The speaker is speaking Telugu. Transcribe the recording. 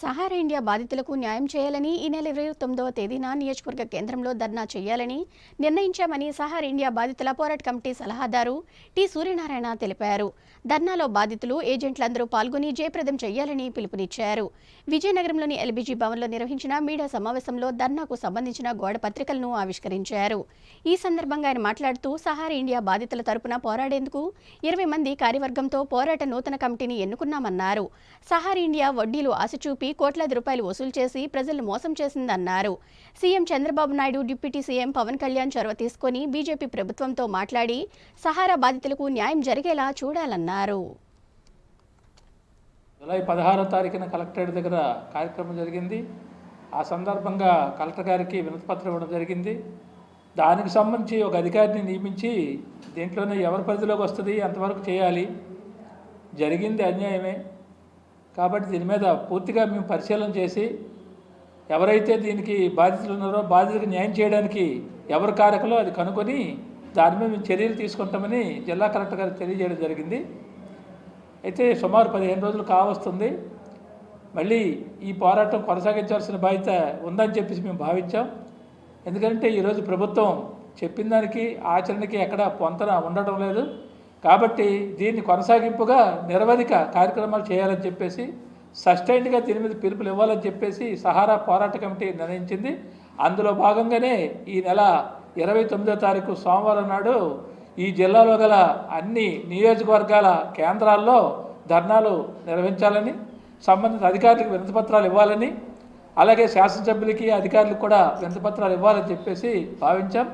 సహారా ఇండియా బాధితులకు న్యాయం చేయాలని ఈ నెల 29వ తేదీన నియోజకవర్గ కేంద్రంలో ధర్నా చేయాలని నిర్ణయించామని సహారా ఇండియా బాధితుల పోరాట కమిటీ సలహాదారు టి సూర్యనారాయణ తెలిపారు. ధర్నాలో బాధితులు ఏజెంట్లందరూ పాల్గొని జయప్రదం చేయాలని పిలుపునిచ్చారు. విజయనగరంలోని ఎల్బీజీ భవన్లో నిర్వహించిన మీడియా సమావేశంలో ధర్నాకు సంబంధించిన గోడ పత్రికలను ఆవిష్కరించారు. ఈ సందర్భంగా ఆయన మాట్లాడుతూ సహారా ఇండియా బాధితుల తరపున పోరాడేందుకు 20 మంది కార్యవర్గంతో పోరాట నూతన కమిటీని ఎన్నుకున్నామన్నారు. సహారా ఇండియా వడ్డీలు ఆశచూపి కోట్లాది రూపాయలు వసూలు చేసి ప్రజలను మోసం చేసిందన్నారు. CM Chandrababu Naidu, deputy CM Pawan Kalyan చొరవ తీసుకుని బీజేపీ ప్రభుత్వంతో మాట్లాడి సహారా బాధితులకు న్యాయం జరిగేలా చూడాలన్నారు. జూలై 16వ తారీఖున కలెక్టరేట్ దగ్గర కార్యక్రమం జరిగింది. ఆ సందర్భంగా కలెక్టర్ గారికి వినతిపత్రం ఇవ్వడం జరిగింది. దానికి సంబంధించి ఒక అధికారిని నియమించి దీంట్లోనే ఎవరి పరిధిలోకి వస్తుంది అంతవరకు చేయాలి. జరిగింది అన్యాయమే కాబట్టి దీని మీద పూర్తిగా మేము పరిశీలన చేసి ఎవరైతే దీనికి బాధితులు ఉన్నారో బాధితులకు న్యాయం చేయడానికి ఎవరి కారకులో అది కనుక్కొని దాని మీద మేము చర్యలు తీసుకుంటామని జిల్లా కలెక్టర్ గారికి తెలియజేయడం జరిగింది. అయితే సుమారు 15 రోజులు కావస్తుంది. మళ్ళీ ఈ పోరాటం కొనసాగించాల్సిన బాధ్యత ఉందని చెప్పేసి మేము భావించాం. ఎందుకంటే ఈరోజు ప్రభుత్వం చెప్పిన దానికి ఆచరణకి ఎక్కడ పొంతన ఉండటం లేదు. కాబట్టి దీన్ని కొనసాగింపుగా నిరవధిక కార్యక్రమాలు చేయాలని చెప్పేసి సస్టైన్డ్గా దీని మీద పిలుపులు ఇవ్వాలని చెప్పేసి సహారా పోరాట కమిటీ నిర్ణయించింది. అందులో భాగంగానే ఈ నెల 29వ తారీఖు సోమవారం నాడు ఈ జిల్లాలో గల అన్ని నియోజకవర్గాల కేంద్రాల్లో ధర్నాలు నిర్వహించాలని, సంబంధిత అధికారులకు వినతిపత్రాలు ఇవ్వాలని, అలాగే శాసనసభ్యులకి అధికారులకు కూడా వినతిపత్రాలు ఇవ్వాలని చెప్పేసి భావించాం.